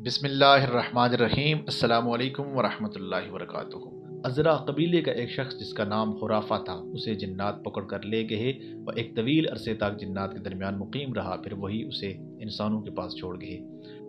بسم اللہ الرحمن الرحیم۔ السلام علیکم ورحمۃ اللہ وبرکاتہ۔ ازرا قبیلے کا ایک شخص جس کا نام خرافہ تھا، اسے جنات پکڑ کر لے گئے اور ایک طویل عرصے تک جنات کے درمیان مقیم رہا، پھر وہی اسے انسانوں کے پاس چھوڑ گئے۔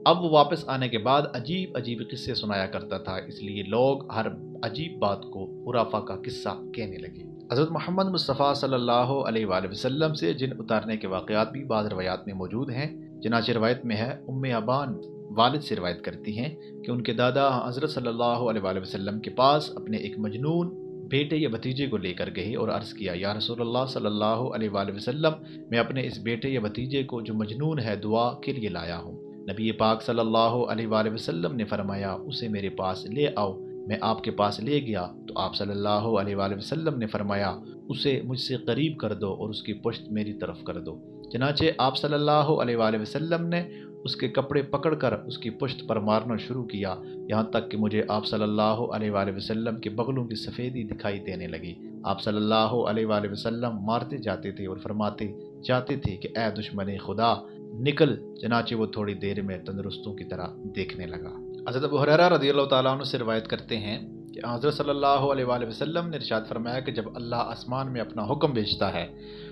اب وہ واپس آنے کے بعد عجیب عجیب قصے سنایا کرتا تھا، اس لیے لوگ ہر عجیب بات کو خرافہ کا قصہ کہنے لگے۔ حضرت محمد مصطفیٰ صلی اللہ علیہ وآلہ وسلم سے جن اتارنے کے واقعات بھی بعض روایات میں موجود ہیں۔ چنانچہ روایت میں ہے، ام ابان والد سے روایت کرتی ہیں کہ ان کے دادا حضرت صلی اللہ علیہ وآلہ وسلم کے پاس اپنے ایک مجنون بیٹے یا بھتیجے کو لے کر گئے اور عرض کیا، یا رسول اللہ صلی اللہ علیہ وآلہ وسلم، میں اپنے اس بیٹے یا بھتیجے کو جو مجنون ہے دعا کے لیے لایا ہوں۔ نبی پاک صلی اللہ علیہ وآلہ وسلم نے فرمایا، اسے میرے پاس لے آؤ۔ میں آپ کے پاس لے گیا تو آپ صلی اللہ علیہ وآلہ وسلم نے فرمایا، اسے مجھ سے قریب کر دو اور اس کی پشت میری طرف کر دو۔ چنانچہ آپ صلی اللہ علیہ وآلہ وسلم نے اس کے کپڑے پکڑ کر اس کی پشت پر مارنا شروع کیا، یہاں تک کہ مجھے آپ صلی اللہ علیہ وآلہ وسلم کے بغلوں کی سفیدی دکھائی دینے لگی۔ آپ صلی اللہ علیہ وآلہ وسلم مارتے جاتے تھے اور فرماتے جاتے تھے کہ اے دشمن خدا نکل، چنانچہ وہ تھوڑی دیر میں تندرستوں کی طرح دیکھنے لگا۔ حضرت ابو ہریرہ رضی اللہ تعالیٰ عنہ سے روایت کرتے ہیں کہ حضرت صلی اللہ علیہ وآلہ وسلم نے ارشاد فرمایا کہ جب اللہ آسمان میں اپنا حکم بھیجتا ہے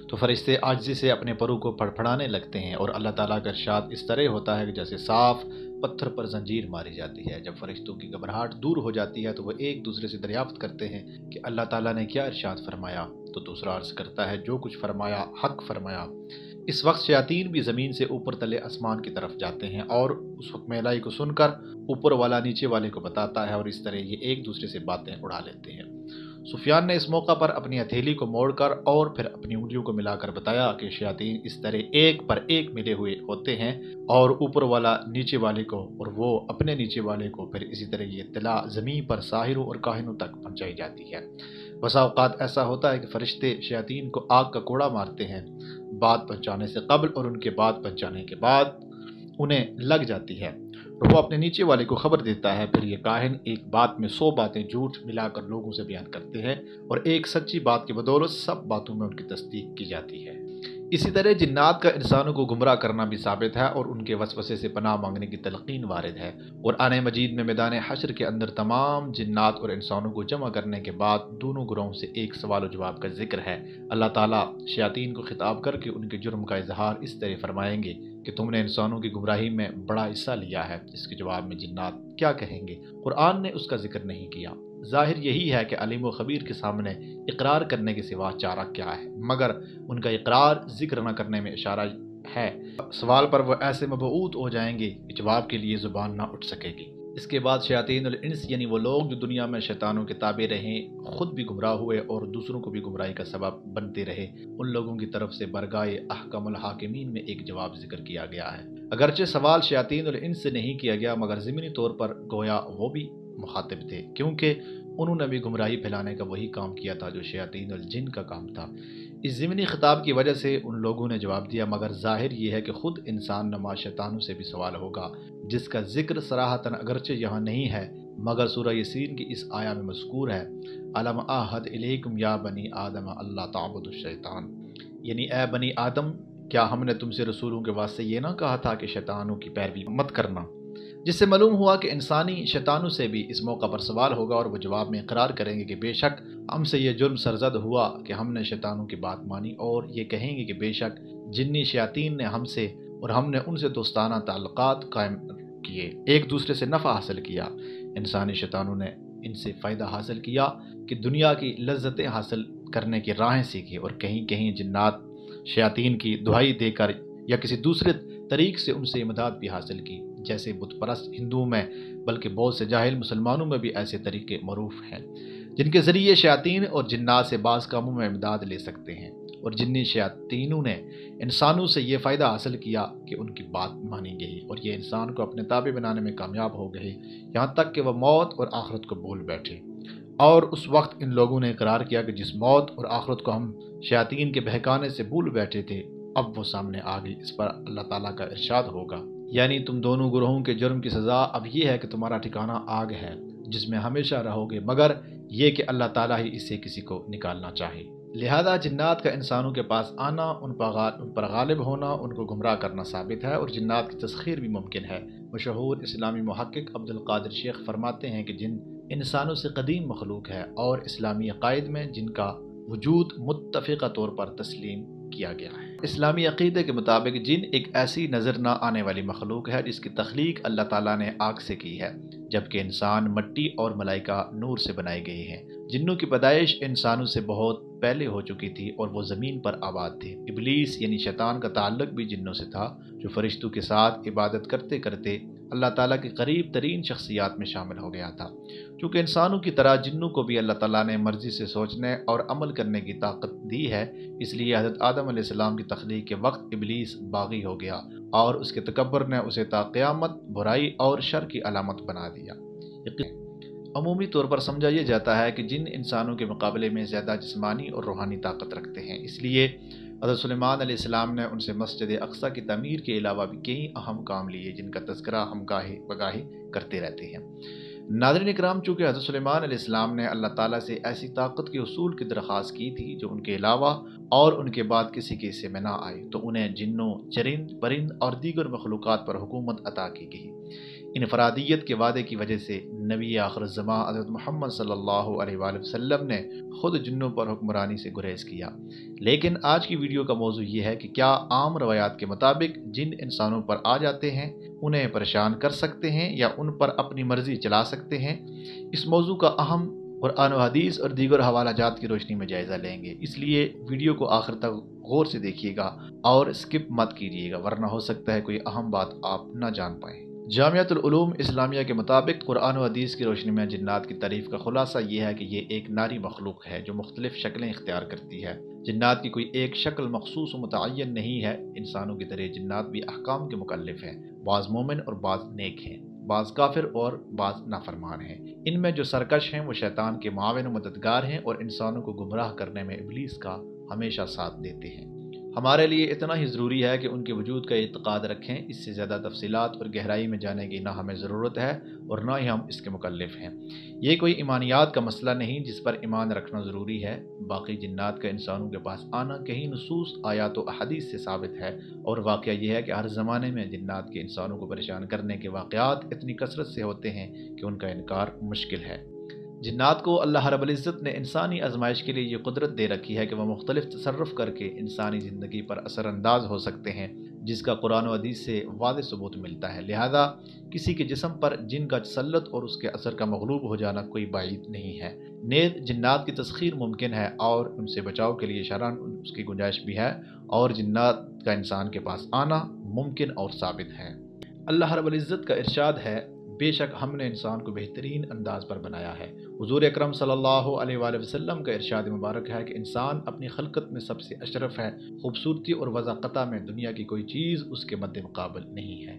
تو فرشتے عاجزی سے اپنے پروں کو پھڑپھڑانے لگتے ہیں، اور اللہ تعالیٰ کا ارشاد اس طرح ہوتا ہے کہ جیسے صاف پتھر پر زنجیر ماری جاتی ہے۔ جب فرشتوں کی گھبراہٹ دور ہو جاتی ہے تو وہ ایک دوسرے سے دریافت کرتے ہیں کہ اللہ تعالیٰ نے کیا ارشاد فرمایا، تو دوسرا عرض کرتا ہے جو کچھ فرمایا حق فرمایا۔ اس وقت شیاطین بھی زمین سے اوپر تلے آسمان کی طرف جاتے ہیں، اور اس حکم الہی کو سن کر اوپر والا نیچے والے کو بتاتا ہے، اور اس طرح یہ ایک دوسرے سے باتیں اڑا لیتے ہیں۔ سفیان نے اس موقع پر اپنی ہتھیلی کو موڑ کر اور پھر اپنی انگلیوں کو ملا کر بتایا کہ شیاطین اس طرح ایک پر ایک ملے ہوئے ہوتے ہیں، اور اوپر والا نیچے والے کو اور وہ اپنے نیچے والے کو، پھر اسی طرح یہ اطلاع زمین پر ساحروں اور کاہنوں تک پہنچائی جاتی ہے۔ بسا اوقات ایسا ہوتا ہے کہ فرشتے شیاطین کو آگ کا کوڑا مارتے ہیں، بات پہنچانے سے قبل اور ان کے بعد پہنچانے کے بعد انہیں لگ جاتی ہے، اور وہ اپنے نیچے والے کو خبر دیتا ہے۔ پھر یہ کاہن ایک بات میں 100 باتیں جھوٹ ملا کر لوگوں سے بیان کرتے ہیں، اور ایک سچی بات کی بدولت سب باتوں میں ان کی تصدیق کی جاتی ہے۔ اسی طرح جنات کا انسانوں کو گمراہ کرنا بھی ثابت ہے، اور ان کے وسوسے سے پناہ مانگنے کی تلقین وارد ہے۔ قرآن مجید میں میدان حشر کے اندر تمام جنات اور انسانوں کو جمع کرنے کے بعد دونوں گروہوں سے ایک سوال و جواب کا ذکر ہے۔ اللہ تعالیٰ شیاطین کو خطاب کر کے ان کے جرم کا اظہار اس طرح فرمائیں گے کہ تم نے انسانوں کی گمراہی میں بڑا حصہ لیا ہے۔ اس کے جواب میں جنات کیا کہیں گے؟ قرآن نے اس کا ذکر نہیں کیا۔ ظاہر یہی ہے کہ علیم و خبیر کے سامنے اقرار کرنے کے سوا چارہ کیا ہے، مگر ان کا اقرار ذکر نہ کرنے میں اشارہ ہے۔ سوال پر وہ ایسے مبعوث ہو جائیں گے کہ جواب کے لیے زبان نہ اٹھ سکے گی۔ اس کے بعد شیاطین الانس یعنی وہ لوگ جو دنیا میں شیطانوں کے تابع رہیں، خود بھی گمراہ ہوئے اور دوسروں کو بھی گمراہی کا سبب بنتے رہے، ان لوگوں کی طرف سے برگاہ احکم الحاکمین میں ایک جواب ذکر کیا گیا ہے۔ اگرچہ سوال شیاطین الانس سے نہیں کیا گیا، مگر ضمنی طور پر گویا وہ بھی مخاطب تھے، کیونکہ انہوں نے بھی گمراہی پھیلانے کا وہی کام کیا تھا جو شیاطین الجن کا کام تھا۔ اس ضمنی خطاب کی وجہ سے ان لوگوں نے جواب دیا، مگر ظاہر یہ ہے کہ خود انسان نما شیطانوں سے بھی سوال ہوگا، جس کا ذکر صراحتاً اگرچہ یہاں نہیں ہے مگر سورہ یاسین کی اس آیہ میں مذکور ہے، الم اعہد الیکم یا بنی آدم اللہ تعبدوا الشیطان، یعنی اے بنی آدم، کیا ہم نے تم سے رسولوں کے واسطے یہ نہ کہا تھا کہ شیطانوں کی پیروی مت کرنا؟ جس سے معلوم ہوا کہ انسانی شیطانوں سے بھی اس موقع پر سوال ہوگا، اور وہ جواب میں اقرار کریں گے کہ بے شک ہم سے یہ جرم سرزد ہوا کہ ہم نے شیطانوں کی بات مانی، اور یہ کہیں گے کہ بے شک جنی شیاطین نے ہم سے اور ہم نے ان سے دوستانہ تعلقات قائم کیے، ایک دوسرے سے نفع حاصل کیا۔ انسانی شیطانوں نے ان سے فائدہ حاصل کیا کہ دنیا کی لذتیں حاصل کرنے کی راہیں سیکھی، اور کہیں کہیں جنات شیاطین کی دہائی دے کر یا کسی دوسرے طریق سے ان سے امداد بھی حاصل کی، جیسے بت پرست ہندوؤں میں، بلکہ بہت سے جاہل مسلمانوں میں بھی ایسے طریقے معروف ہیں جن کے ذریعے شیاطین اور جنات سے بعض کاموں میں امداد لے سکتے ہیں، اور جنی شیاطینوں نے انسانوں سے یہ فائدہ حاصل کیا کہ ان کی بات مانی گئی، اور یہ انسان کو اپنے تابع بنانے میں کامیاب ہو گئے، یہاں تک کہ وہ موت اور آخرت کو بھول بیٹھے۔ اور اس وقت ان لوگوں نے اقرار کیا کہ جس موت اور آخرت کو ہم شیاطین کے بہکانے سے بھول بیٹھے تھے، اب وہ سامنے آ گئی۔ اس پر اللہ تعالیٰ کا ارشاد ہوگا، یعنی تم دونوں گروہوں کے جرم کی سزا اب یہ ہے کہ تمہارا ٹھکانہ آگ ہے جس میں ہمیشہ رہو گے، مگر یہ کہ اللہ تعالیٰ ہی اس سے کسی کو نکالنا چاہے۔ لہذا جنات کا انسانوں کے پاس آنا، ان پر غالب ہونا، ان کو گمراہ کرنا ثابت ہے، اور جنات کی تسخیر بھی ممکن ہے، مشہور اسلامی محقق عبد القادر شیخ فرماتے ہیں کہ جن انسانوں سے قدیم مخلوق ہے اور اسلامی عقائد میں جن کا وجود متفقہ طور پر تسلیم کیا گیا ہے۔ اسلامی عقیدے کے مطابق جن ایک ایسی نظر نہ آنے والی مخلوق ہے جس کی تخلیق اللہ تعالیٰ نے آگ سے کی ہے، جبکہ انسان مٹی اور ملائکہ نور سے بنائے گئے ہیں۔ جنوں کی پیدائش انسانوں سے بہت پہلے ہو چکی تھی اور وہ زمین پر آباد تھے۔ ابلیس یعنی شیطان کا تعلق بھی جنوں سے تھا، جو فرشتوں کے ساتھ عبادت کرتے کرتے اللہ تعالیٰ کی قریب ترین شخصیات میں شامل ہو گیا تھا۔ چونکہ انسانوں کی طرح جنوں کو بھی اللہ تعالیٰ نے مرضی سے سوچنے اور عمل کرنے کی طاقت دی ہے، اس لیے حضرت آدم علیہ السلام کی تخلیق کے وقت ابلیس باغی ہو گیا اور اس کے تکبر نے اسے تا قیامت برائی اور شر کی علامت بنا دیا۔ عمومی طور پر سمجھا یہ جاتا ہے کہ جن انسانوں کے مقابلے میں زیادہ جسمانی اور روحانی طاقت رکھتے ہیں، اس لیے حضرت سلیمان علیہ السلام نے ان سے مسجد اقصیٰ کی تعمیر کے علاوہ بھی کئی اہم کام لیے جن کا تذکرہ ہم گاہی بگاہی کرتے رہتے ہیں۔ ناظرین اکرام، چونکہ حضرت سلیمان علیہ السلام نے اللہ تعالیٰ سے ایسی طاقت کے حصول کی درخواست کی تھی جو ان کے علاوہ اور ان کے بعد کسی کے حصے میں نہ آئی، تو انہیں جنوں، چرند، پرند اور دیگر مخلوقات پر حکومت عطا کی گئی۔ انفرادیت کے وعدے کی وجہ سے نبی آخر الزماں حضرت محمد صلی اللہ علیہ وآلہ وسلم نے خود جنوں پر حکمرانی سے گریز کیا۔ لیکن آج کی ویڈیو کا موضوع یہ ہے کہ کیا عام روایات کے مطابق جن انسانوں پر آ جاتے ہیں انہیں پریشان کر سکتے ہیں یا ان پر اپنی مرضی چلا سکتے ہیں؟ اس موضوع کا اہم قرآن و حدیث اور دیگر حوالہ جات کی روشنی میں جائزہ لیں گے، اس لیے ویڈیو کو آخر تک غور سے دیکھیے گا اور اسکپ مت کیجیے گا، ورنہ ہو سکتا ہے کوئی اہم بات آپ نہ جان پائیں۔ جامعۃ العلوم اسلامیہ کے مطابق قرآن و حدیث کی روشنی میں جنات کی تعریف کا خلاصہ یہ ہے کہ یہ ایک ناری مخلوق ہے جو مختلف شکلیں اختیار کرتی ہے۔ جنات کی کوئی ایک شکل مخصوص و متعین نہیں ہے۔ انسانوں کی طرح جنات بھی احکام کے مکلف ہیں، بعض مومن اور بعض نیک ہیں، بعض کافر اور بعض نافرمان ہیں۔ ان میں جو سرکش ہیں وہ شیطان کے معاون و مددگار ہیں اور انسانوں کو گمراہ کرنے میں ابلیس کا ہمیشہ ساتھ دیتے ہیں۔ ہمارے لیے اتنا ہی ضروری ہے کہ ان کے وجود کا اعتقاد رکھیں، اس سے زیادہ تفصیلات اور گہرائی میں جانے کی نہ ہمیں ضرورت ہے اور نہ ہی ہم اس کے مکلف ہیں۔ یہ کوئی ایمانیات کا مسئلہ نہیں جس پر ایمان رکھنا ضروری ہے۔ باقی جنات کا انسانوں کے پاس آنا کہیں نصوص، آیات و احادیث سے ثابت ہے، اور واقعہ یہ ہے کہ ہر زمانے میں جنات کے انسانوں کو پریشان کرنے کے واقعات اتنی کثرت سے ہوتے ہیں کہ ان کا انکار مشکل ہے۔ جنات کو اللہ رب العزت نے انسانی آزمائش کے لیے یہ قدرت دے رکھی ہے کہ وہ مختلف تصرف کر کے انسانی زندگی پر اثر انداز ہو سکتے ہیں، جس کا قرآن و حدیث سے واضح ثبوت ملتا ہے۔ لہذا کسی کے جسم پر جن کا تسلط اور اس کے اثر کا مغلوب ہو جانا کوئی بعید نہیں ہے۔ نیز جنات کی تسخیر ممکن ہے اور ان سے بچاؤ کے لیے شرعاً اس کی گنجائش بھی ہے، اور جنات کا انسان کے پاس آنا ممکن اور ثابت ہے۔ اللہ رب العزت کا ارشاد ہے، بے شک ہم نے انسان کو بہترین انداز پر بنایا ہے۔ حضور اکرم صلی اللہ علیہ وآلہ وسلم کا ارشاد مبارک ہے کہ انسان اپنی خلقت میں سب سے اشرف ہے، خوبصورتی اور وضاقتہ میں دنیا کی کوئی چیز اس کے مد مقابل نہیں ہے۔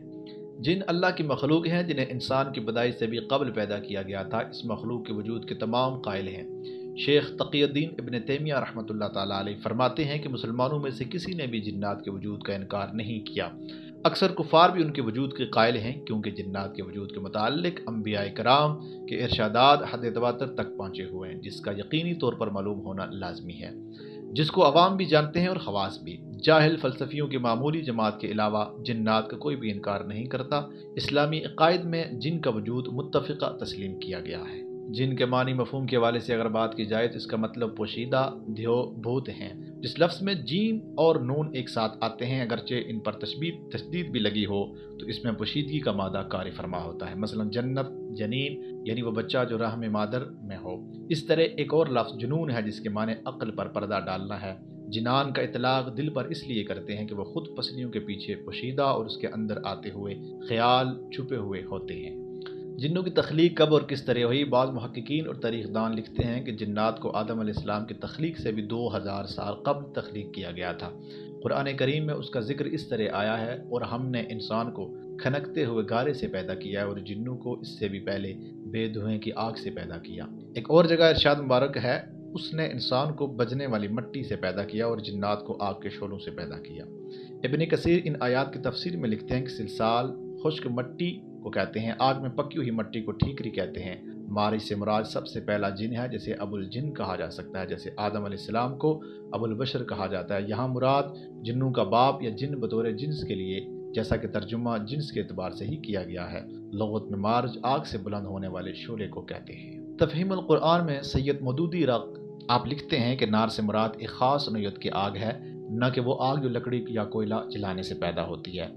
جن اللہ کی مخلوق ہیں جنہیں انسان کی پیدائش سے بھی قبل پیدا کیا گیا تھا، اس مخلوق کے وجود کے تمام قائل ہیں۔ شیخ تقی الدین ابن تیمیہ رحمۃ اللہ تعالیٰ علیہ فرماتے ہیں کہ مسلمانوں میں سے کسی نے بھی جنات کے وجود کا انکار نہیں کیا۔ اکثر کفار بھی ان کے وجود کے قائل ہیں، کیونکہ جنات کے وجود کے متعلق انبیاء کرام کے ارشادات حد تواتر تک پہنچے ہوئے ہیں، جس کا یقینی طور پر معلوم ہونا لازمی ہے، جس کو عوام بھی جانتے ہیں اور خواص بھی۔ جاہل فلسفیوں کی معمولی جماعت کے علاوہ جنات کا کوئی بھی انکار نہیں کرتا۔ اسلامی عقائد میں جن کا وجود متفقہ تسلیم کیا گیا ہے۔ جن کے معنی مفہوم کے حوالے سے اگر بات کی جائے تو اس کا مطلب پوشیدہ، دیو، بھوت ہیں۔ جس لفظ میں جیم اور نون ایک ساتھ آتے ہیں، اگرچہ ان پر تشدید بھی لگی ہو تو اس میں پوشیدگی کا مادہ کار فرما ہوتا ہے۔ مثلا جنت، جنین، یعنی وہ بچہ جو رحم مادر میں ہو۔ اس طرح ایک اور لفظ جنون ہے جس کے معنی عقل پر پردہ ڈالنا ہے۔ جنان کا اطلاق دل پر اس لیے کرتے ہیں کہ وہ خود پسلیوں کے پیچھے پوشیدہ اور اس کے اندر آتے ہوئے خیال چھپے ہوئے ہوتے ہیں۔ جنوں کی تخلیق کب اور کس طرح ہوئی؟ بعض محققین اور تاریخ دان لکھتے ہیں کہ جنات کو آدم علیہ السلام کی تخلیق سے بھی 2000 سال قبل تخلیق کیا گیا تھا۔ قرآن کریم میں اس کا ذکر اس طرح آیا ہے، اور ہم نے انسان کو کھنکتے ہوئے گارے سے پیدا کیا ہے اور جنوں کو اس سے بھی پہلے بے دھوئیں کی آگ سے پیدا کیا۔ ایک اور جگہ ارشاد مبارک ہے، اس نے انسان کو بجنے والی مٹی سے پیدا کیا اور جنات کو آگ کے شعلوں سے پیدا کیا۔ ابن کثیر ان آیات کی تفسیر میں لکھتے ہیں کہ سلسال خشک مٹی کو کہتے ہیں، آگ میں پکی ہوئی مٹی کو ٹھیکری کہتے ہیں۔ مارج سے مراد سب سے پہلا جن ہے، جسے ابو الجن کہا جا سکتا ہے، جیسے آدم علیہ السلام کو ابو البشر کہا جاتا ہے۔ یہاں مراد جنوں کا باپ یا جن بطور جنس کے لیے جیسا کہ ترجمہ جنس کے اعتبار سے ہی کیا گیا ہے۔ لغت میں مارج آگ سے بلند ہونے والے شعلے کو کہتے ہیں۔ تفہیم القرآن میں سید مودودی آپ لکھتے ہیں کہ نار سے مراد ایک خاص نوعیت کی آگ ہے، نہ کہ وہ آگ جو لکڑی یا کوئلہ جلانے سے پیدا ہوتی ہے،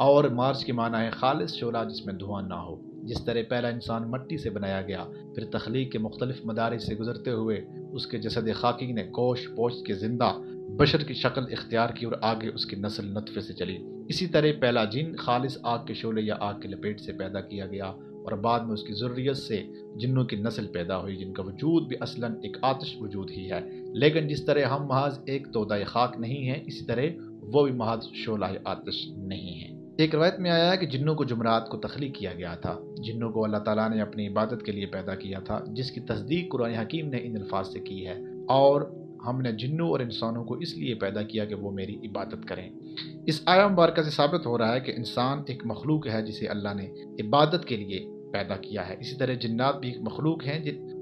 اور مارج کے معنی ہے خالص شعلہ جس میں دھواں نہ ہو۔ جس طرح پہلا انسان مٹی سے بنایا گیا، پھر تخلیق کے مختلف مدارج سے گزرتے ہوئے اس کے جسد خاکی نے گوشت پوشت کے زندہ بشر کی شکل اختیار کی اور آگے اس کی نسل نطفے سے چلی، اسی طرح پہلا جن خالص آگ کے شعلے یا آگ کی لپیٹ سے پیدا کیا گیا اور بعد میں اس کی ذریت سے جنوں کی نسل پیدا ہوئی، جن کا وجود بھی اصلاً ایک آتش وجود ہی ہے۔ لیکن جس طرح ہم محض ایک تودہ خاک نہیں ہیں، اسی طرح وہ بھی محض شعلہ آتش نہیں ہیں۔ ایک روایت میں آیا ہے کہ جنوں کو جمعرات کو تخلیق کیا گیا تھا۔ جنوں کو اللہ تعالیٰ نے اپنی عبادت کے لیے پیدا کیا تھا، جس کی تصدیق قرآن حکیم نے ان الفاظ سے کی ہے، اور ہم نے جنوں اور انسانوں کو اس لیے پیدا کیا کہ وہ میری عبادت کریں۔ اس آیہ مبارکہ سے ثابت ہو رہا ہے کہ انسان ایک مخلوق ہے جسے اللہ نے عبادت کے لیے پیدا کیا ہے۔ اسی طرح جنات بھی ایک مخلوق ہیں،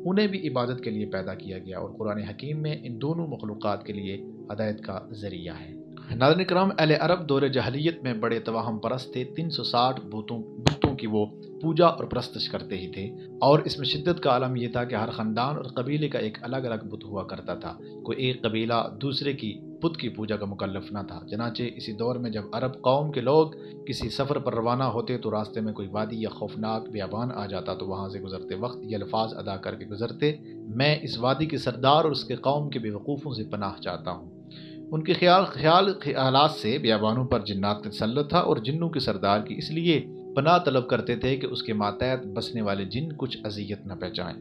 انہیں بھی عبادت کے لیے پیدا کیا گیا، اور قرآن حکیم میں ان دونوں مخلوقات کے لیے ہدایت کا ذریعہ ہے۔ ناظرین کرام، اہل عرب دور جاہلیت میں بڑے توہم پرست تھے۔ 360 بتوں کی وہ پوجا اور پرستش کرتے ہی تھے، اور اس میں شدت کا عالم یہ تھا کہ ہر خاندان اور قبیلے کا ایک الگ الگ بت ہوا کرتا تھا، کوئی ایک قبیلہ دوسرے کی بت کی پوجا کا مکلف نہ تھا۔ چنانچہ اسی دور میں جب عرب قوم کے لوگ کسی سفر پر روانہ ہوتے تو راستے میں کوئی وادی یا خوفناک بیابان آ جاتا تو وہاں سے گزرتے وقت یہ الفاظ ادا کر کے گزرتے: میں اس وادی کے سردار اور اس کے قوم کے بیوقوفوں سے پناہ چاہتا ہوں۔ ان کے خیالات سے بیابانوں پر جنات تسلط تھا، اور جنوں کے سردار کی اس لیے پناہ طلب کرتے تھے کہ اس کے ماتحت بسنے والے جن کچھ اذیت نہ پہنچائیں۔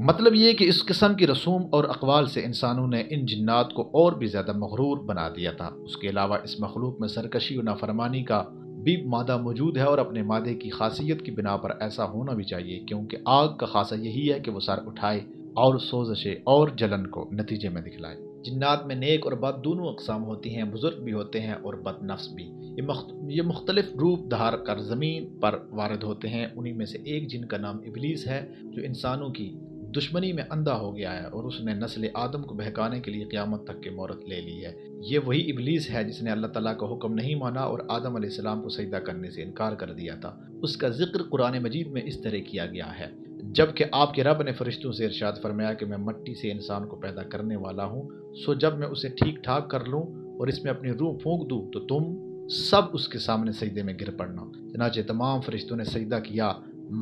مطلب یہ کہ اس قسم کی رسوم اور اقوال سے انسانوں نے ان جنات کو اور بھی زیادہ مغرور بنا دیا تھا۔ اس کے علاوہ اس مخلوق میں سرکشی و نافرمانی کا بھی مادہ موجود ہے، اور اپنے مادے کی خاصیت کی بنا پر ایسا ہونا بھی چاہیے، کیونکہ آگ کا خاصہ یہی ہے کہ وہ سر اٹھائے اور سوزشیں اور جلن کو نتیجے میں دکھلائے۔ جنات میں نیک اور بد دونوں اقسام ہوتی ہیں، بزرگ بھی ہوتے ہیں اور بد نفس بھی۔ یہ مختلف روپ دھار کر زمین پر وارد ہوتے ہیں۔ انہی میں سے ایک جن کا نام ابلیس ہے، جو انسانوں کی دشمنی میں اندھا ہو گیا ہے، اور اس نے نسل آدم کو بہکانے کے لیے قیامت تک کی مہلت لے لی ہے۔ یہ وہی ابلیس ہے جس نے اللہ تعالیٰ کا حکم نہیں مانا اور آدم علیہ السلام کو سجدہ کرنے سے انکار کر دیا تھا۔ اس کا ذکر قرآن مجید میں اس طرح کیا گیا ہے: جبکہ آپ کے رب نے فرشتوں سے ارشاد فرمایا کہ میں مٹی سے انسان کو پیدا کرنے والا ہوں، سو جب میں اسے ٹھیک ٹھاک کر لوں اور اس میں اپنی روح پھونک دوں تو تم سب اس کے سامنے سجدے میں گر پڑنا۔ چنانچہ تمام فرشتوں نے سجدہ کیا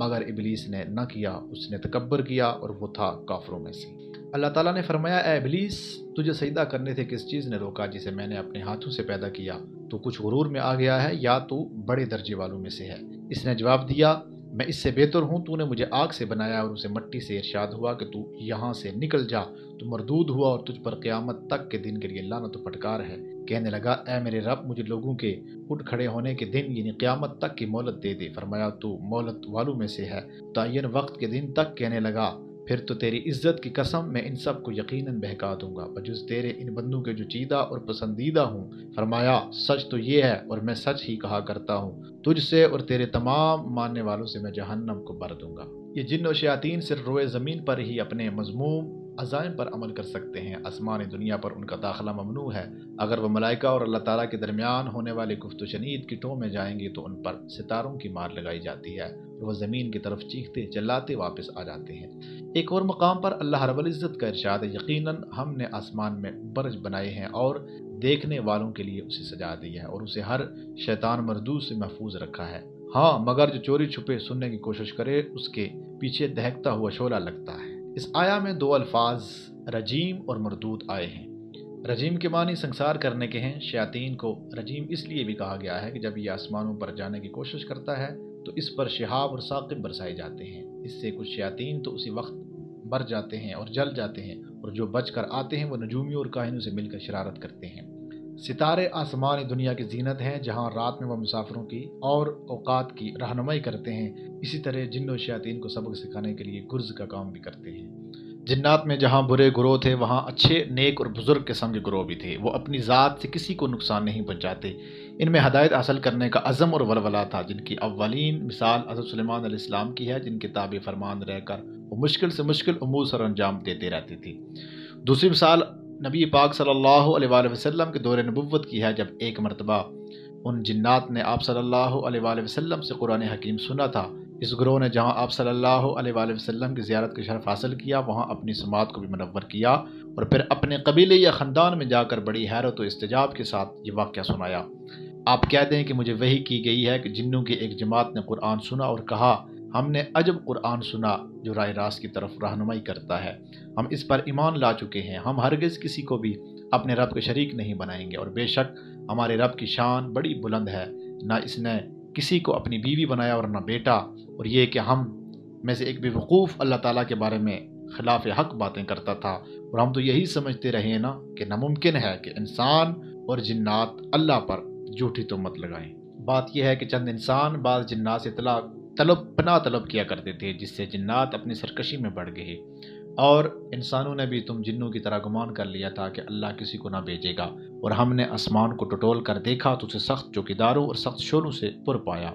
مگر ابلیس نے نہ کیا، اس نے تکبر کیا اور وہ تھا کافروں میں سے۔ اللہ تعالیٰ نے فرمایا: اے ابلیس، تجھے سجدہ کرنے سے کس چیز نے روکا جسے میں نے اپنے ہاتھوں سے پیدا کیا؟ تو کچھ غرور میں آ گیا ہے یا تو بڑے درجے والوں میں سے ہے؟ اس نے جواب دیا: میں اس سے بہتر ہوں، تو نے مجھے آگ سے بنایا اور اسے مٹی سے ارشاد ہوا کہ تو یہاں سے نکل جا۔ تو مردود ہوا اور تجھ پر قیامت تک کے دن کے لیے لعنت و پھٹکار ہے۔ کہنے لگا: اے میرے رب، مجھے لوگوں کے اٹھ کھڑے ہونے کے دن یعنی قیامت تک کی مہلت دے دے۔ فرمایا: تو مہلت والوں میں سے ہے تعین وقت کے دن تک۔ کہنے لگا: پھر تو تیری عزت کی قسم میں ان سب کو یقیناً بہکا دوں گا بجز تیرے ان بندوں کے جو چیدہ اور پسندیدہ ہوں۔ فرمایا: سچ تو یہ ہے اور میں سچ ہی کہا کرتا ہوں، تجھ سے اور تیرے تمام ماننے والوں سے میں جہنم کو بھر دوں گا۔ یہ جن و شیاطین صرف روئے زمین پر ہی اپنے مذموم عزائم پر عمل کر سکتے ہیں، آسمان دنیا پر ان کا داخلہ ممنوع ہے۔ اگر وہ ملائکہ اور اللہ تعالیٰ کے درمیان ہونے والے گفت و شنید کی ٹو میں جائیں گے تو ان پر ستاروں کی مار لگائی جاتی ہے اور وہ زمین کی طرف چیختے چلاتے واپس آ جاتے ہیں۔ ایک اور مقام پر اللہ رب العزت کا ارشاد ہے: یقیناً ہم نے آسمان میں برج بنائے ہیں اور دیکھنے والوں کے لیے اسے سجا دیا ہے اور اسے ہر شیطان مردود سے محفوظ رکھا ہے، ہاں مگر جو چوری چھپے سننے کی کوشش کرے اس کے پیچھے دہکتا ہوا شعلہ لگتا ہے۔ اس آیا میں دو الفاظ رجیم اور مردود آئے ہیں۔ رجیم کے معنی سنسار کرنے کے ہیں۔ شیاطین کو رجیم اس لیے بھی کہا گیا ہے کہ جب یہ آسمانوں پر جانے کی کوشش کرتا ہے تو اس پر شہاب اور ثاقب برسائے جاتے ہیں۔ اس سے کچھ شیاطین تو اسی وقت بر جاتے ہیں اور جل جاتے ہیں، اور جو بچ کر آتے ہیں وہ نجومیوں اور کاہنوں سے مل کر شرارت کرتے ہیں۔ ستارے آسمان دنیا کی زینت ہیں، جہاں رات میں وہ مسافروں کی اور اوقات کی رہنمائی کرتے ہیں، اسی طرح جن و شیاطین کو سبق سکھانے کے لیے گرز کا کام بھی کرتے ہیں۔ جنات میں جہاں برے گروہ تھے وہاں اچھے، نیک اور بزرگ قسم کے گروہ بھی تھے۔ وہ اپنی ذات سے کسی کو نقصان نہیں پہنچاتے۔ ان میں ہدایت حاصل کرنے کا عزم اور ولولہ تھا، جن کی اولین مثال حضرت سلیمان علیہ السلام کی ہے، جن کے تابع فرمان رہ کر وہ مشکل سے مشکل امور سر انجام دیتے رہتے تھے۔ دوسری مثال نبی پاک صلی اللہ علیہ وآلہ وسلم کے دور نبوت کی ہے، جب ایک مرتبہ ان جنات نے آپ صلی اللہ علیہ وآلہ وسلم سے قرآن حکیم سنا تھا۔ اس گروہ نے جہاں آپ صلی اللہ علیہ وآلہ وسلم کی زیارت کا شرف حاصل کیا، وہاں اپنی سماعت کو بھی منور کیا اور پھر اپنے قبیلے یا خاندان میں جا کر بڑی حیرت و استعجاب کے ساتھ یہ واقعہ سنایا۔ آپ کہتے ہیں کہ مجھے وحی کی گئی ہے کہ جنوں کی ایک جماعت نے قرآن سنا اور کہا، ہم نے عجب قرآن سنا جو راہ راست کی طرف رہنمائی کرتا ہے، ہم اس پر ایمان لا چکے ہیں، ہم ہرگز کسی کو بھی اپنے رب کے شریک نہیں بنائیں گے، اور بے شک ہمارے رب کی شان بڑی بلند ہے، نہ اس نے کسی کو اپنی بیوی بنایا اور نہ بیٹا، اور یہ کہ ہم میں سے ایک بے وقوف اللہ تعالیٰ کے بارے میں خلاف حق باتیں کرتا تھا، اور ہم تو یہی سمجھتے رہے نا کہ ناممکن ہے کہ انسان اور جنات اللہ پر جھوٹی تہمت لگائیں۔ بات یہ ہے کہ چند انسان بعض جنات سے پناہ طلب کیا کرتے تھے، جس سے جنات اپنی سرکشی میں بڑھ گئے، اور انسانوں نے بھی تم جنوں کی طرح گمان کر لیا تھا کہ اللہ کسی کو نہ بھیجے گا، اور ہم نے آسمان کو ٹٹول کر دیکھا تو اسے سخت چوکیداروں اور سخت شولوں سے پر پایا۔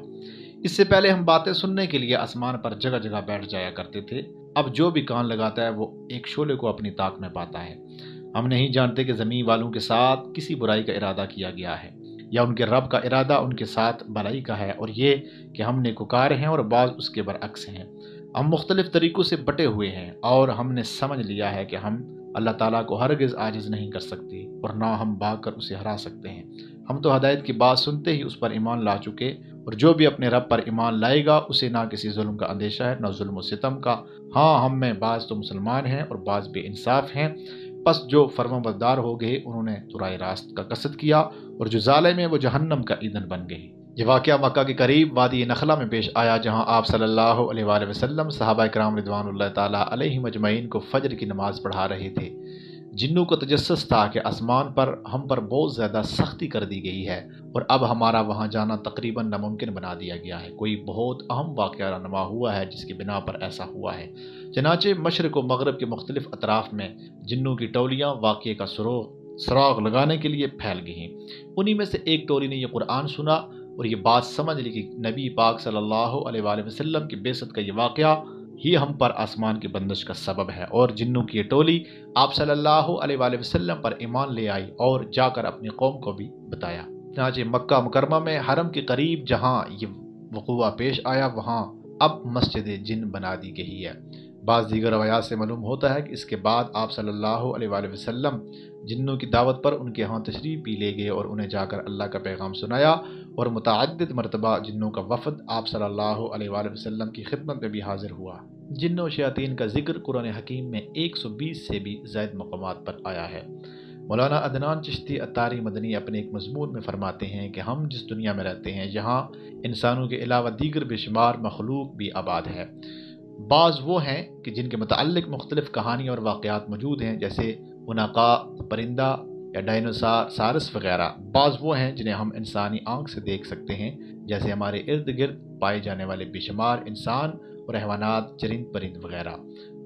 اس سے پہلے ہم باتیں سننے کے لیے آسمان پر جگہ جگہ بیٹھ جایا کرتے تھے، اب جو بھی کان لگاتا ہے وہ ایک شعلے کو اپنی طاق میں پاتا ہے۔ ہم نہیں جانتے کہ زمین والوں کے ساتھ کسی برائی کا ارادہ کیا گیا ہے یا ان کے رب کا ارادہ ان کے ساتھ بھلائی کا ہے، اور یہ کہ ہم نیکوکار ہیں اور بعض اس کے برعکس ہیں۔ ہم مختلف طریقوں سے بٹے ہوئے ہیں، اور ہم نے سمجھ لیا ہے کہ ہم اللہ تعالیٰ کو ہرگز عاجز نہیں کر سکتے اور نہ ہم بھاگ کر اسے ہرا سکتے ہیں۔ ہم تو ہدایت کی بات سنتے ہی اس پر ایمان لا چکے، اور جو بھی اپنے رب پر ایمان لائے گا اسے نہ کسی ظلم کا اندیشہ ہے نہ ظلم و ستم کا۔ ہاں، ہم میں بعض تو مسلمان ہیں اور بعض بے انصاف ہیں، پس جو فرمانبردار ہو گئے انہوں نے تو راہ راست کا قصد کیا، اور جو ظالم ہیں وہ جہنم کا ایندھن بن گئے۔ یہ واقعہ مکہ کے قریب وادی نخلا میں پیش آیا، جہاں آپ صلی اللہ علیہ وآلہ وسلم صحابہ کرام رضوان اللہ تعالیٰ علیہم اجمعین کو فجر کی نماز پڑھا رہے تھے۔ جنوں کو تجسس تھا کہ آسمان پر ہم پر بہت زیادہ سختی کر دی گئی ہے اور اب ہمارا وہاں جانا تقریباً ناممکن بنا دیا گیا ہے، کوئی بہت اہم واقعہ رونما ہوا ہے جس کی بنا پر ایسا ہوا ہے۔ چنانچہ مشرق و مغرب کے مختلف اطراف میں جنوں کی ٹولیاں واقعے کا سراغ لگانے کے لیے پھیل گئیں۔ انہی میں سے ایک ٹولی نے یہ قرآن سنا اور یہ بات سمجھ لی کہ نبی پاک صلی اللہ علیہ وآلہ وسلم کی بعثت کا یہ واقعہ ہی ہم پر آسمان کی بندش کا سبب ہے، اور جنوں کی یہ ٹولی آپ صلی اللہ علیہ وآلہ وسلم پر ایمان لے آئی اور جا کر اپنی قوم کو بھی بتایا۔ چنانچہ مکہ مکرمہ میں حرم کے قریب جہاں یہ وقوع پیش آیا وہاں اب مسجد جن بنا دی گئی ہے۔ بعض دیگر روایات سے معلوم ہوتا ہے کہ اس کے بعد آپ صلی اللہ علیہ وآلہ وسلم جنوں کی دعوت پر ان کے ہاں تشریف بھی لے گئے اور انہیں جا کر اللہ کا پیغام سنایا، اور متعدد مرتبہ جنوں کا وفد آپ صلی اللہ علیہ وآلہ وسلم کی خدمت میں بھی حاضر ہوا۔ جن و شیاطین کا ذکر قرآن حکیم میں 120 سے بھی زائد مقامات پر آیا ہے۔ مولانا عدنان چشتی اتاری مدنی اپنے ایک مضمون میں فرماتے ہیں کہ ہم جس دنیا میں رہتے ہیں یہاں انسانوں کے علاوہ دیگر بے شمار مخلوق بھی آباد ہے۔ بعض وہ ہیں کہ جن کے متعلق مختلف کہانیاں اور واقعات موجود ہیں، جیسے عنقا پرندہ یا ڈائنوسارس وغیرہ۔ بعض وہ ہیں جنہیں ہم انسانی آنکھ سے دیکھ سکتے ہیں، جیسے ہمارے ارد گرد پائے جانے والے بے شمار انسان اور حیوانات، چرند پرند وغیرہ۔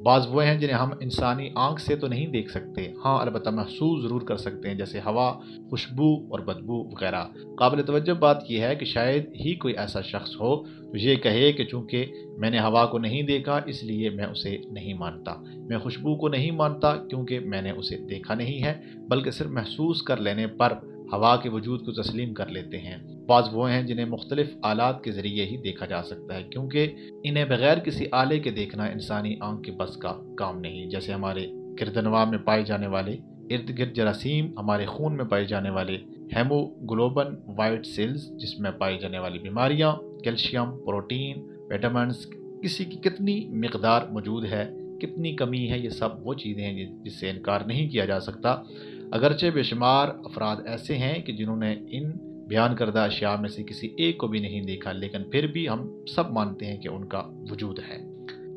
بعض وہ ہیں جنہیں ہم انسانی آنکھ سے تو نہیں دیکھ سکتے، ہاں البتہ محسوس ضرور کر سکتے ہیں، جیسے ہوا، خوشبو اور بدبو وغیرہ۔ قابل توجہ بات یہ ہے کہ شاید ہی کوئی ایسا شخص ہو جو یہ کہے کہ چونکہ میں نے ہوا کو نہیں دیکھا اس لیے میں اسے نہیں مانتا، میں خوشبو کو نہیں مانتا کیونکہ میں نے اسے دیکھا نہیں ہے، بلکہ صرف محسوس کر لینے پر ہوا کے وجود کو تسلیم کر لیتے ہیں۔ بعض وہ ہیں جنہیں مختلف آلات کے ذریعے ہی دیکھا جا سکتا ہے، کیونکہ انہیں بغیر کسی آلے کے دیکھنا انسانی آنکھ کے بس کا کام نہیں، جیسے ہمارے گردنواں میں پائے جانے والے ارد گرد جراثیم، ہمارے خون میں پائے جانے والے ہیموگلوبن وائٹ سیلز، جس میں پائی جانے والی بیماریاں، کیلشیم، پروٹین، وٹامنز، کسی کی کتنی مقدار موجود ہے، کتنی کمی ہے، یہ سب وہ چیزیں ہیں جس سے انکار نہیں کیا جا سکتا۔ اگرچہ بے شمار افراد ایسے ہیں کہ جنہوں نے ان بیان کردہ اشیاء میں سے کسی ایک کو بھی نہیں دیکھا، لیکن پھر بھی ہم سب مانتے ہیں کہ ان کا وجود ہے۔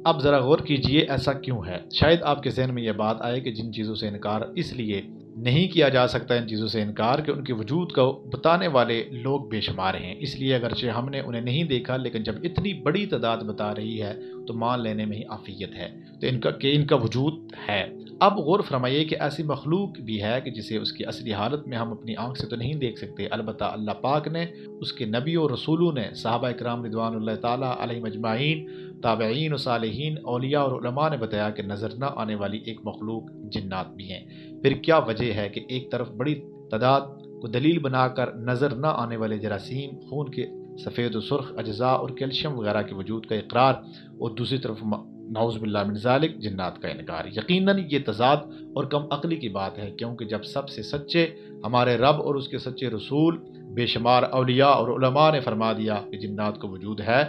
اب ذرا غور کیجئے ایسا کیوں ہے؟ شاید آپ کے ذہن میں یہ بات آئے کہ جن چیزوں سے انکار اس لیے نہیں کیا جا سکتا، ان چیزوں سے انکار کہ ان کے وجود کو بتانے والے لوگ بے شمار ہیں، اس لیے اگرچہ ہم نے انہیں نہیں دیکھا لیکن جب اتنی بڑی تعداد بتا رہی ہے تو مان لینے میں ہی عافیت ہے تو ان کا وجود ہے۔ اب غور فرمائیے کہ ایسی مخلوق بھی ہے کہ جسے اس کی اصلی حالت میں ہم اپنی آنکھ سے تو نہیں دیکھ سکتے، البتہ اللہ پاک نے، اس کے نبیوں اور رسولوں نے، صحابہ کرام رضوان اللہ تعالیٰ علیہم اجمعین، تابعین و صالحین، اولیاء اور علماء نے بتایا کہ نظر نہ آنے والی ایک مخلوق جنات بھی ہیں۔ پھر کیا وجہ ہے کہ ایک طرف بڑی تعداد کو دلیل بنا کر نظر نہ آنے والے جراثیم، خون کے سفید و سرخ اجزاء اور کیلشیم وغیرہ کے وجود کا اقرار، اور دوسری طرف نعوذ باللہ من ذالک جنات کا انکار۔ یقیناً یہ تضاد اور کم عقلی کی بات ہے، کیونکہ جب سب سے سچے ہمارے رب اور اس کے سچے رسول بے شمار اولیاء اور علماء نے فرما دیا کہ جنات کو وجود ہے،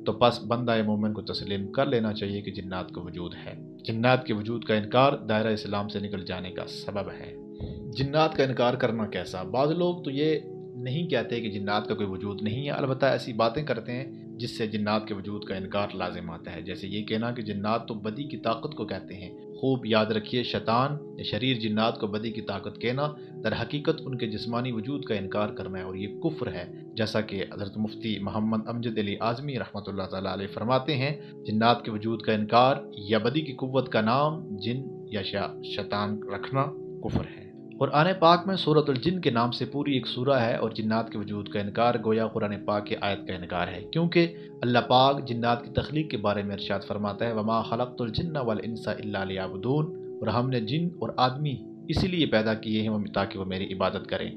تو پس بندہ مومن کو تسلیم کر لینا چاہیے کہ جنات کو وجود ہے۔ جنات کے وجود کا انکار دائرہ اسلام سے نکل جانے کا سبب ہے۔ جنات کا انکار کرنا کیسا؟ بعض لوگ تو یہ نہیں کہتے کہ جنات کا کوئی وجود نہیں ہے، البتہ ایسی باتیں کرتے ہیں جس سے جنات کے وجود کا انکار لازم آتا ہے، جیسے یہ کہنا کہ جنات تو بدی کی طاقت کو کہتے ہیں۔ خوب یاد رکھیے، شیطان یا شریر جنات کو بدی کی طاقت کہنا در حقیقت ان کے جسمانی وجود کا انکار کرنا ہے، اور یہ کفر ہے، جیسا کہ حضرت مفتی محمد امجد علی اعظمی رحمۃ اللہ تعالیٰ علیہ فرماتے ہیں، جنات کے وجود کا انکار یا بدی کی قوت کا نام جن یا شیطان رکھنا کفر ہے۔ قرآن پاک میں سورۃ الجن کے نام سے پوری ایک سورہ ہے، اور جنات کے وجود کا انکار گویا قرآن پاک کی آیت کا انکار ہے، کیونکہ اللہ پاک جنات کی تخلیق کے بارے میں ارشاد فرماتا ہے، وَمَا خَلَقْتُ الْجِنَّ وَالْإِنسَ إِلَّا لِيَعْبُدُونَ، اور ہم نے جن اور آدمی اسی لیے پیدا کیے ہیں تاکہ وہ میری عبادت کریں۔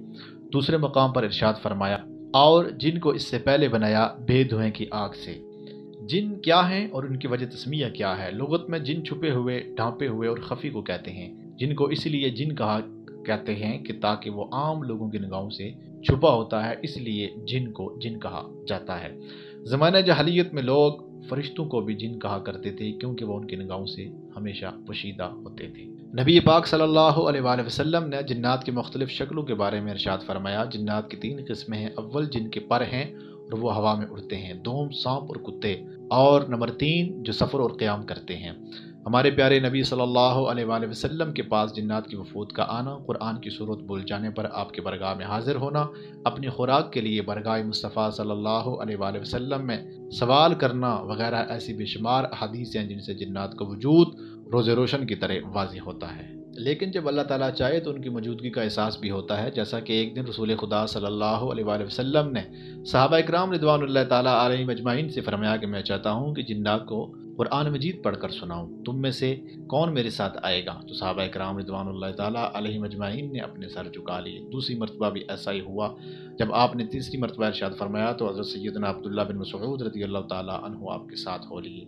دوسرے مقام پر ارشاد فرمایا، اور جن کو اس سے پہلے بنایا بے دھویں کی آگ سے۔ جن کیا ہیں اور ان کی وجہ تسمیہ کیا ہے؟ لغت میں جن چھپے ہوئے، ڈھانپے ہوئے اور خفی کو کہتے ہیں۔ جن کو اس لیے جن کہتے ہیں کہ تاکہ وہ عام لوگوں کی نگاہوں سے چھپا ہوتا ہے، اس لیے جن کو جن کہا جاتا ہے۔ زمانہ جاہلیت میں لوگ فرشتوں کو بھی جن کہا کرتے تھے، کیونکہ وہ ان کی نگاہوں سے ہمیشہ پوشیدہ ہوتے تھے۔ نبی پاک صلی اللہ علیہ وآلہ وسلم نے جنات کی مختلف شکلوں کے بارے میں ارشاد فرمایا، جنات کی 3 قسمیں ہیں۔ اول جن کے پر ہیں اور وہ ہوا میں اڑتے ہیں، دوم سانپ اور کتے، اور نمبر 3 جو سفر اور قیام کرتے ہیں۔ ہمارے پیارے نبی صلی اللہ علیہ وآلہ وسلم کے پاس جنات کی وفود کا آنا، قرآن کی صورت بول جانے پر آپ کے برگاہ میں حاضر ہونا، اپنی خوراک کے لیے برگاہ مصطفیٰ صلی اللہ علیہ وآلہ وسلم میں سوال کرنا وغیرہ ایسی بے شمار احادیث ہیں جن سے جنات کا وجود روز روشن کی طرح واضح ہوتا ہے۔ لیکن جب اللہ تعالیٰ چاہے تو ان کی موجودگی کا احساس بھی ہوتا ہے، جیسا کہ ایک دن رسول خدا صلی اللہ علیہ وآلہ وسلم نے صحابہ اکرام رضوان اللہ تعالیٰ علیہم اجمعین سے فرمایا کہ میں چاہتا ہوں کہ جنات کو قرآن مجید پڑھ کر سناؤں، تم میں سے کون میرے ساتھ آئے گا؟ تو صحابہ اکرام رضوان اللہ تعالیٰ علیہم اجمعین نے اپنے سر جھکا لیے۔ دوسری مرتبہ بھی ایسا ہی ہوا۔ جب آپ نے تیسری مرتبہ ارشاد فرمایا تو حضرت سیدنا عبداللہ بن مسعود رضی اللہ تعالیٰ عنہ آپ کے ساتھ ہو لیے۔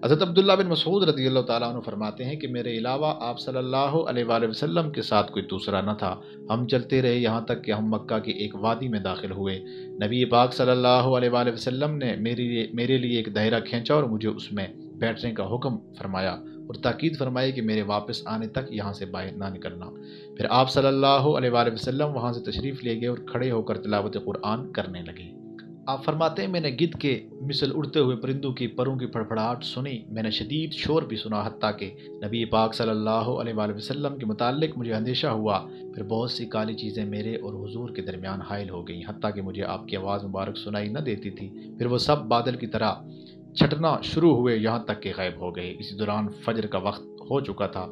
حضرت عبداللہ بن مسعود رضی اللہ تعالیٰ عنہ فرماتے ہیں کہ میرے علاوہ آپ صلی اللہ علیہ وآلہ وسلم کے ساتھ کوئی دوسرا نہ تھا۔ ہم چلتے رہے یہاں تک کہ ہم مکہ کی ایک وادی میں داخل ہوئے۔ نبی پاک صلی اللہ علیہ وآلہ وسلم نے میرے لیے ایک دائرہ کھینچا اور مجھے اس میں بیٹھنے کا حکم فرمایا، اور تاکید فرمائی کہ میرے واپس آنے تک یہاں سے باہر نہ نکلنا۔ پھر آپ صلی اللہ علیہ وآلہ وسلم وہاں سے تشریف لے گئے اور کھڑے ہو کر تلاوت قرآن کرنے لگے۔ آپ فرماتے ہیں میں نے گدھ کے مثل اڑتے ہوئے پرندوں کی پروں کی پھڑپھڑاہٹ سنی، میں نے شدید شور بھی سنا، حتیٰ کہ نبی پاک صلی اللہ علیہ وآلہ وسلم کے متعلق مجھے اندیشہ ہوا۔ پھر بہت سی کالی چیزیں میرے اور حضور کے درمیان حائل ہو گئیں، حتیٰ کہ مجھے آپ کی آواز مبارک سنائی نہ دیتی تھی۔ پھر وہ سب بادل کی طرح چھٹنا شروع ہوئے یہاں تک کہ غائب ہو گئے۔ اسی دوران فجر کا وقت ہو چکا تھا۔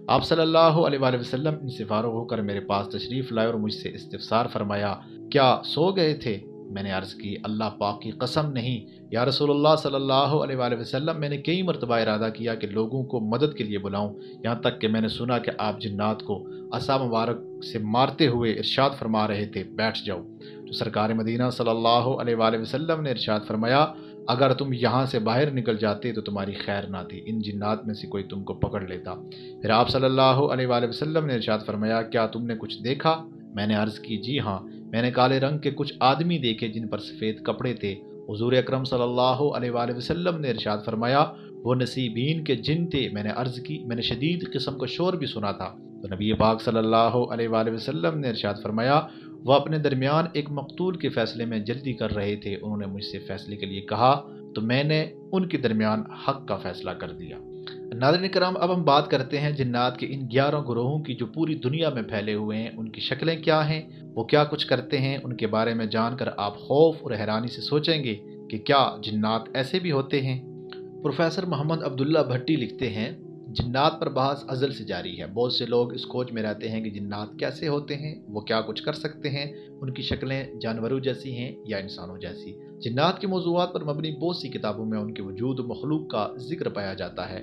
آپ صلی اللہ علیہ وآلہ وسلم ان سے فارغ ہو کر میرے پاس تشریف لائے اور مجھ سے استفسار فرمایا، کیا سو گئے تھے؟ میں نے عرض کی، اللہ پاک کی قسم نہیں یا رسول اللہ صلی اللہ علیہ وآلہ وسلم، میں نے کئی مرتبہ ارادہ کیا کہ لوگوں کو مدد کے لیے بلاؤں، یہاں تک کہ میں نے سنا کہ آپ جنات کو عصا مبارک سے مارتے ہوئے ارشاد فرما رہے تھے، بیٹھ جاؤ۔ تو سرکار مدینہ صلی اللہ علیہ وآلہ وسلم نے ارشاد فرمایا، اگر تم یہاں سے باہر نکل جاتے تو تمہاری خیر نہ تھی، ان جنات میں سے کوئی تم کو پکڑ لیتا۔ پھر آپ صلی اللہ علیہ وآلہ وسلم نے ارشاد فرمایا، کیا تم نے کچھ دیکھا؟ میں نے عرض کی، جی ہاں، میں نے کالے رنگ کے کچھ آدمی دیکھے جن پر سفید کپڑے تھے۔ حضور اکرم صلی اللہ علیہ وآلہ وسلم نے ارشاد فرمایا، وہ نصیبین کے جن تھے۔ میں نے عرض کی، میں نے شدید قسم کا شور بھی سنا تھا۔ تو نبی پاک صلی اللہ علیہ وآلہ وسلم نے ارشاد فرمایا، وہ اپنے درمیان ایک مقتول کے فیصلے میں جلدی کر رہے تھے، انہوں نے مجھ سے فیصلے کے لیے کہا تو میں نے ان کے درمیان حق کا فیصلہ کر دیا۔ ناظرین کرام، اب ہم بات کرتے ہیں جنات کے ان 11 گروہوں کی جو پوری دنیا میں پھیلے ہوئے ہیں۔ ان کی شکلیں کیا ہیں، وہ کیا کچھ کرتے ہیں، ان کے بارے میں جان کر آپ خوف اور حیرانی سے سوچیں گے کہ کیا جنات ایسے بھی ہوتے ہیں۔ پروفیسر محمد عبداللہ بھٹی لکھتے ہیں، جنات پر بحث ازل سے جاری ہے۔ بہت سے لوگ اس کھوج میں رہتے ہیں کہ جنات کیسے ہوتے ہیں، وہ کیا کچھ کر سکتے ہیں، ان کی شکلیں جانوروں جیسی ہیں یا انسانوں جیسی۔ جنات کے موضوعات پر مبنی بہت سی کتابوں میں ان کے وجود و مخلوق کا ذکر پایا جاتا ہے۔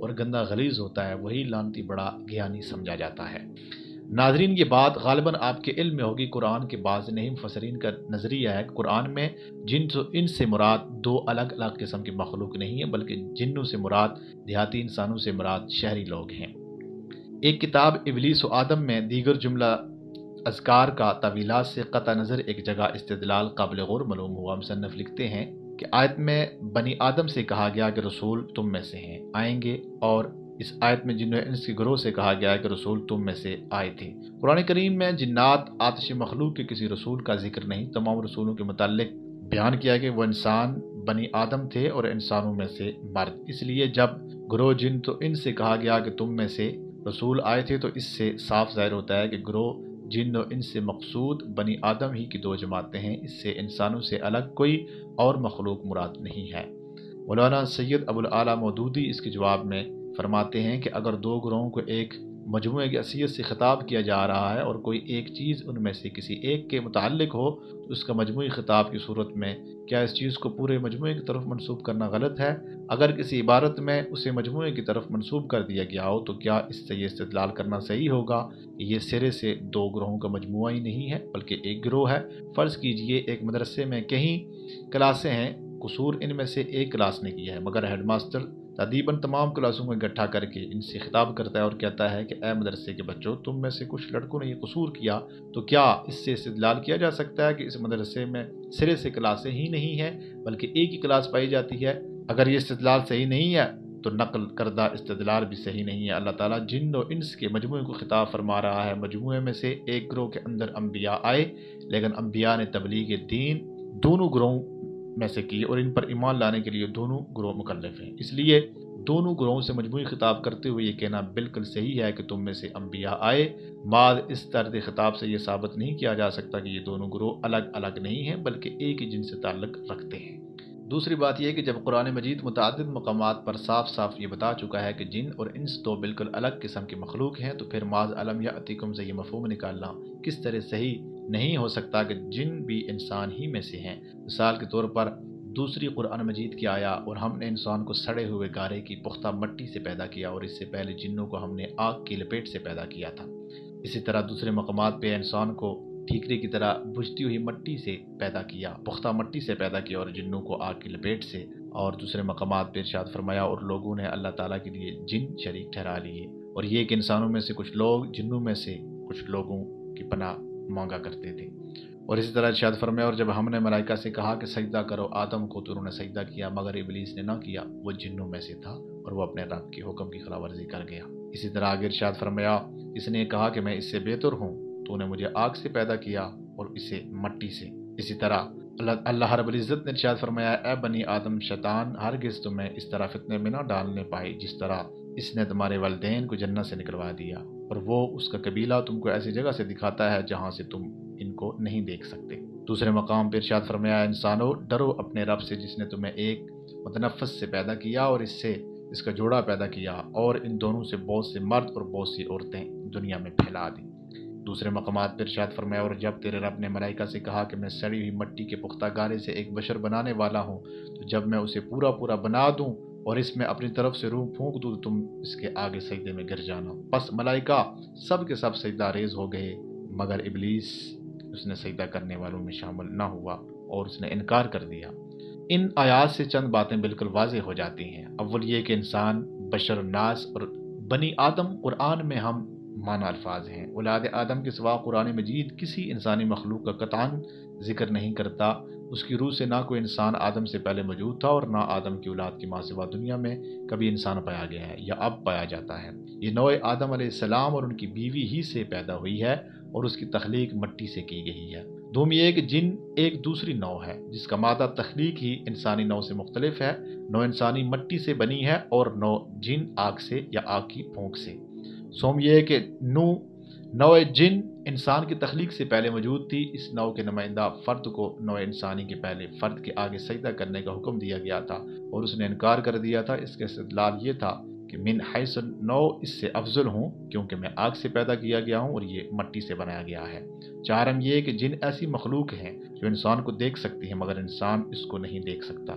اور گندا غلیظ ہوتا ہے وہی لعنتی بڑا گیانی سمجھا جاتا ہے۔ ناظرین، یہ بات غالباً آپ کے علم میں ہوگی، قرآن کے بعض نئی مفسرین کا نظریہ ہے کہ قرآن میں جن و انس سے مراد دو الگ الگ قسم کے مخلوق نہیں ہیں، بلکہ جنوں سے مراد دیہاتی انسانوں سے مراد شہری لوگ ہیں۔ ایک کتاب ابلیس و آدم میں دیگر جملہ اذکار کا طویلات سے قطع نظر ایک جگہ استدلال قابل غور معلوم ہوا۔ مصنف لکھتے ہیں کہ آیت میں بنی آدم سے کہا گیا کہ رسول تم میں سے ہیں آئیں گے، اور اس آیت میں جن و انس کے گروہ سے کہا گیا ہے کہ رسول تم میں سے آئے تھے۔ قرآن کریم میں جنات آتش مخلوق کے کسی رسول کا ذکر نہیں، تمام رسولوں کے متعلق بیان کیا کہ وہ انسان بنی آدم تھے اور انسانوں میں سے مرد۔ اس لیے جب گروہ جن تو ان سے کہا گیا کہ تم میں سے رسول آئے تھے تو اس سے صاف ظاہر ہوتا ہے کہ گروہ جن و ان سے مقصود بنی آدم ہی کی دو جماعتیں ہیں، اس سے انسانوں سے الگ کوئی اور مخلوق مراد نہیں ہے۔ مولانا سید ابو الاعلیٰ مودودی اس کے جواب میں فرماتے ہیں کہ اگر دو گروہوں کو ایک مجموعے کی حیثیت سے خطاب کیا جا رہا ہے اور کوئی ایک چیز ان میں سے کسی ایک کے متعلق ہو تو اس کا مجموعی خطاب کی صورت میں کیا اس چیز کو پورے مجموعے کی طرف منسوب کرنا غلط ہے؟ اگر کسی عبارت میں اسے مجموعے کی طرف منسوب کر دیا گیا ہو تو کیا اس سے یہ استدلال کرنا صحیح ہوگا کہ یہ سرے سے دو گروہوں کا مجموعہ ہی نہیں ہے بلکہ ایک گروہ ہے؟ فرض کیجئے ایک مدرسے میں کہیں کلاسیں ہیں، قصور ان میں سے ایک کلاس نے کیا ہے، مگر ہیڈ ماسٹر تادیباً تمام کلاسوں کو اکٹھا کر کے ان سے خطاب کرتا ہے اور کہتا ہے کہ اے مدرسے کے بچوں، تم میں سے کچھ لڑکوں نے یہ قصور کیا، تو کیا اس سے استدلال کیا جا سکتا ہے کہ اس مدرسے میں سرے سے کلاسیں ہی نہیں ہیں بلکہ ایک ہی کلاس پائی جاتی ہے؟ اگر یہ استدلال صحیح نہیں ہے تو نقل کردہ استدلال بھی صحیح نہیں ہے۔ اللہ تعالیٰ جن و انس کے مجموعے کو خطاب فرما رہا ہے، مجموعے میں سے ایک گروہ کے اندر انبیاء آئے، لیکن انبیاء نے تبلیغ دین دونوں گروہوں میں سے کی اور ان پر ایمان لانے کے لیے دونوں گروہ مکلف ہیں۔ اس لیے دونوں گروہوں سے مجموعی خطاب کرتے ہوئے یہ کہنا بالکل صحیح ہے کہ تم میں سے انبیاء آئے۔ بعد اس طرز خطاب سے یہ ثابت نہیں کیا جا سکتا کہ یہ دونوں گروہ الگ الگ نہیں ہیں بلکہ ایک ہی جن سے تعلق رکھتے ہیں۔ دوسری بات یہ کہ جب قرآن مجید متعدد مقامات پر صاف صاف یہ بتا چکا ہے کہ جن اور انس دو بالکل الگ قسم کے مخلوق ہیں، تو پھر معاذ علم یأتیکم سے یہ مفہوم نکالنا کس طرح صحیح نہیں ہو سکتا کہ جن بھی انسان ہی میں سے ہیں۔ مثال کے طور پر دوسری قرآن مجید کی آیا اور ہم نے انسان کو سڑے ہوئے گارے کی پختہ مٹی سے پیدا کیا اور اس سے پہلے جنوں کو ہم نے آگ کی لپیٹ سے پیدا کیا تھا۔ اسی طرح دوسرے مقامات پہ انسان کو ٹھیکری کی طرح بجھتی ہوئی مٹی سے پیدا کیا، پختہ مٹی سے پیدا کیا اور جنوں کو آگ کی لپیٹ سے، اور دوسرے مقامات پہ ارشاد فرمایا اور لوگوں نے اللہ تعالیٰ کے لیے جن شریک ٹھہرا لیے، اور یہ کہ انسانوں میں سے کچھ لوگ جنوں میں سے کچھ لوگوں کی پناہ مانگا کرتے تھے۔ اور اسی طرح ارشاد فرمایا اور جب ہم نے ملائکہ سے کہا کہ سجدہ کرو آدم کو تو انہوں نے سجدہ کیا مگر ابلیس نے نہ کیا، وہ جنوں میں سے تھا اور وہ اپنے رب کے حکم کی خلاف ورزی کر گیا۔ اسی طرح آگے ارشاد فرمایا اس نے کہا کہ میں اس سے بہتر ہوں، تو نے مجھے آگ سے پیدا کیا اور اسے مٹی سے۔ اسی طرح اللہ رب العزت نے ارشاد فرمایا اے بنی آدم، شیطان ہرگز تمہیں اس طرح فتنے میں نہ ڈالنے پائے جس طرح اس نے تمہارے والدین کو جنت سے نکلوا دیا، اور وہ اس کا قبیلہ تم کو ایسی جگہ سے دکھاتا ہے جہاں سے تم ان کو نہیں دیکھ سکتے۔ دوسرے مقام پر ارشاد فرمایا انسانوں ڈرو اپنے رب سے جس نے تمہیں ایک متنفس سے پیدا کیا اور اس سے اس کا جوڑا پیدا کیا اور ان دونوں سے بہت سے مرد اور بہت سی عورتیں دنیا میں پھیلا دی۔ دوسرے مقامات پر ارشاد فرمایا اور جب تیرے رب نے ملائکہ سے کہا کہ میں سڑی ہوئی مٹی کے پختہ گارے سے ایک بشر بنانے والا ہوں، تو جب میں اسے پورا بنا دوں اور اس میں اپنی طرف سے روح پھونک دوں تو تم اس کے آگے سجدے میں گر جانا۔ پس ملائکہ سب کے سب سجدہ ریز ہو گئے مگر ابلیس اس نے سجدہ کرنے والوں میں شامل نہ ہوا اور اس نے انکار کر دیا۔ ان آیات سے چند باتیں بالکل واضح ہو جاتی ہیں۔ اول یہ کہ انسان، بشر، ناس اور بنی آدم قرآن میں ہم معنی الفاظ ہیں۔ اولاد آدم کے سوا قرآن مجید کسی انسانی مخلوق کا قطعاً ذکر نہیں کرتا۔ اس کی روح سے نہ کوئی انسان آدم سے پہلے موجود تھا اور نہ آدم کی اولاد کی ماں سوا دنیا میں کبھی انسان پایا گیا ہے یا اب پایا جاتا ہے۔ یہ نوع آدم علیہ السلام اور ان کی بیوی ہی سے پیدا ہوئی ہے اور اس کی تخلیق مٹی سے کی گئی ہے۔ دوم یہ کہ جن ایک دوسری نوع ہے جس کا مادہ تخلیق ہی انسانی نوع سے مختلف ہے۔ نوع انسانی مٹی سے بنی ہے اور نوع جن آگ سے یا آگ کی پھونک سے۔ سوم یہ کہ نوع جن انسان کی تخلیق سے پہلے موجود تھی۔ اس نوع کے نمائندہ فرد کو نوع انسانی کے پہلے فرد کے آگے سجدہ کرنے کا حکم دیا گیا تھا اور اس نے انکار کر دیا تھا۔ اس کا استدلال یہ تھا کہ من حیث نوع اس سے افضل ہوں کیونکہ میں آگ سے پیدا کیا گیا ہوں اور یہ مٹی سے بنایا گیا ہے۔ چہارم یہ کہ جن ایسی مخلوق ہیں جو انسان کو دیکھ سکتی ہیں مگر انسان اس کو نہیں دیکھ سکتا۔